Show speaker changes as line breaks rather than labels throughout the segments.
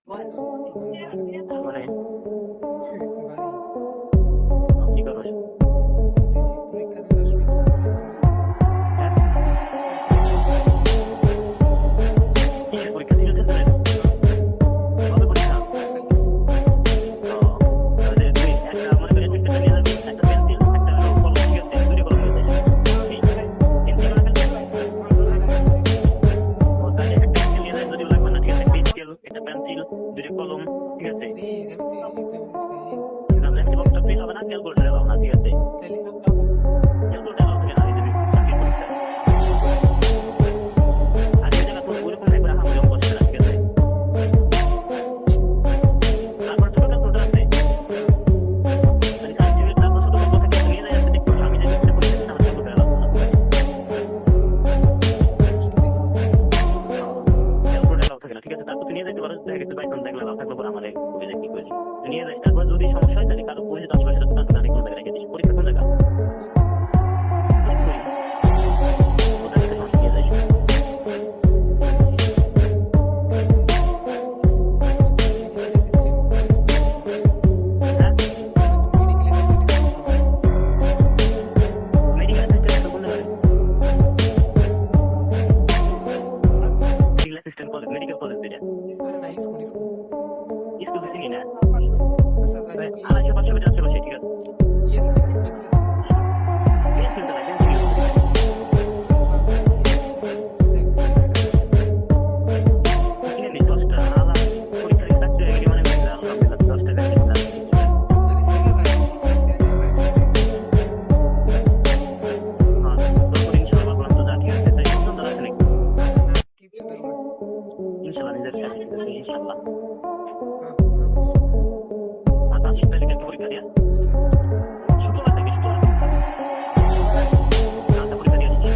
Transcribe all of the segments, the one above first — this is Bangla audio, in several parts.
মানে
বাড়ি
কি করো?
করতেছি। পরীক্ষা দিতে আসবি তো এখন
হ্যাঁ,
পরীক্ষা দিতে আসবি তো।
কিসের পরীক্ষা দিয়েছেন তোদের?
হ্যাঁ,
কবে পরীক্ষা?
কালকে।
ও, তাহলে তুই একটা মনে করি একটা নিয়ে যাবি, একটা পেন্সিল, একটা হলো কলম, ঠিক আছে? দুটো কলম নিয়ে যাস। এই পেন্সিল লাগবে না?
লাগাই তো দেখি।
ও তাহলে একটা পেন্সিল নিয়ে যাস, যদিও লাগবে না, ঠিক আছে? একটা স্কেল, একটা পেন্সিল, দুটো কলম, ঠিক আছে?
প্লিজ আমি তো এই তেমন কিছু নাই।
না
খেলবো
লেন্স
না।
বক্সটা প্রিন্ট হবে না, ক্যালকুলেটর এলাও না, ঠিক আছে?
তাহলে
ক্যালকুলেটর এলাও থাকে না এই যে চাকরির পরীক্ষায়। আর এই জায়গা তোর ওইরকম একবার আহামরি অঙ্ক আসবে না, ঠিক আছে? তারপর ছোট ক্যালকুলেটর আছে।
না
মানে কাজ টেবিল তারপর ছোট ছোট কথা কিছু নিয়ে যায় আছে, দেখবো আমি যে পরীক্ষা দিচ্ছি আমার ক্যালকুলেটর এলাও না।
কষ্ট দেখি।
ক্যালকুলেটর এলাও থাকে না, ঠিক আছে? তারপর তুই নিয়ে যেতে পারো, দেখা গেছে পাইথন দেখলে এলাও থাকলো পরে আমার কবি যে কি করেছি তুই নিয়ে যাই। তারপর যদি সমস্যা হয় তাহলে কারো পরিচিত আশেপাশে দোকান টোকানে কোনো জায়গায় রেখে দিস। পরীক্ষা কোন জায়গা?
ফরিদপুর
ফরিদপুরে। কোথায় একটা সমস্যা নিয়ে যাইস।
এই ফরিদপুর মেডিকেল অ্যাসিস্ট্যান্ট কলেজ পড়ছিল।
হ্যাঁ,
ফরিদপুর মেডিকেল অ্যাসিস্ট্যান্ট স্কুল পড়ে।
মেডিকেল অ্যাসিস্ট্যান্ট কোন জায়গায়? Medical assistant college, medical college যেটা
আরে না, স্কুল স্কুল।
স্কুল চিনি না।
আচ্ছা যাই হোক, এই
250-500 মিটার আশেপাশে, ঠিক আছে?
ই আছে নাকি পেন্সিল আছে?
পেন্সিল তো নাই, পেন্সিল ইউজ করি না।
পেন্সিল দেখ পেন্সিল এটা দেখ।
কিনে নি 10টা আলা পরীক্ষার আগে চাকরি হয়ে গেলে মনে করি আলহামদুলিল্লাহ 10টা পেন্সিল কিনা আছে।
আরে সিরিয়াল রাখি, সিরিয়াল রাখি দেখি।
হ্যাঁ, তারপর ইনশাআল্লাহ বললাম তো যা ঠিক আছে, তাই সুন্দর আছে নাকি?
না কিচ্ছু ধরবো না।
ইনশাআল্লাহ নিজের কাছে আছে, ইনশাআল্লাহ।
হ্যাঁ পুরো ঠিক আছে।
আর 5 তারিখে একটা পরীক্ষা দিয়া
ঠিক আছে।
শুক্রবার থেকে শুক্রবার পরীক্ষা। আচ্ছা, পরীক্ষা দিয়ে আসছি।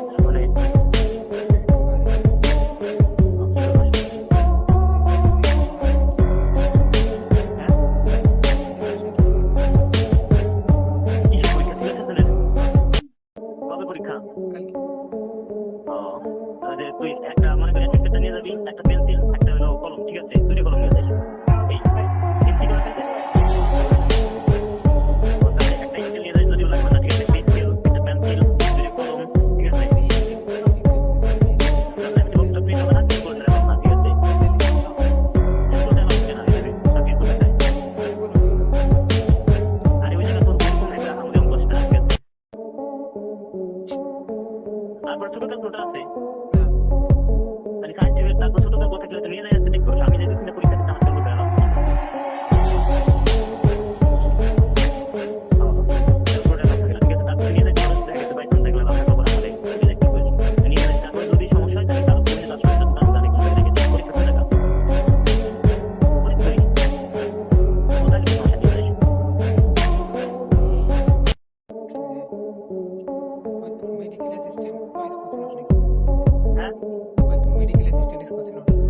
আচ্ছা
মানে
বাড়ি
কি করবো?
করতেছি। পরীক্ষা দিতে আসবি তো?
হ্যাঁ,
পরীক্ষা দিতে আসবি তো?
কিসের পরীক্ষা ঠিক আছে তোদের? কবে পরীক্ষা?
কালকে।
ও, তাহলে তুই একটা মনে করি একটা নিয়ে যাবি, একটা পেন্সিল, একটা হলো কলম, ঠিক আছে? দুটো কলম নিয়ে যাস। এই পেন্সিল কলম পেন্সিল। ও তাহলে একটা স্কেল নিয়ে যাস, যদিও লাগবে না, ঠিক আছে? একটা স্কেল, একটা পেন্সিল, দুটো কলম, ঠিক আছে?
প্লিজ দেখবো না, আমি তেমন কিছু নাই।
লেন্স বক্সটা প্রিন্ট হবে না, ক্যালকুলেটর এলাও না, ঠিক আছে?
তাহলে
ক্যালকুলেটর এলাও থাকে না এই যে চাকরির পরীক্ষায়।
তারপরে বললাম না।
আরে ওই জায়গা তোর ওইরকম একবার আহামরি অঙ্ক আসবে না, ঠিক আছে? তারপর ছোট ক্যালকুলেটর আছে।
না
মানে কাজ টেবিল তারপর ছোট ক্যালকুলেটর থাকলে তুই নিয়ে যাই আছে, দেখবো আমি যে পরীক্ষা দিচ্ছি আমার ক্যালকুলেটর এলাও না।
কষ্ট দেখি।
ক্যালকুলেটর এলাও থাকে না, ঠিক আছে? তারপর নিয়ে যাই খরচ, দেখা গেছে পাইথন দেখলে এলাও থাকলো পরে আমার কবি যে কি করেছি তুই নিয়ে যাই। তারপর যদি সমস্যা হয় তাহলে কারো পরিচিত আশেপাশে দোকান টোকানে কোনো জায়গায় রেখে দিস। পরীক্ষা কোন জায়গা? ফরিদপুরে। ও তাহলে কি সমস্যা নিয়ে যাইস।
এই ওই যে ফরিদপুর মেডিকেল অ্যাসিস্ট্যান্ট স্কুল চিনোস নাকি?
হ্যাঁ,
ফরিদপুর মেডিকেল অ্যাসিস্ট্যান্ট স্কুল চিনোস?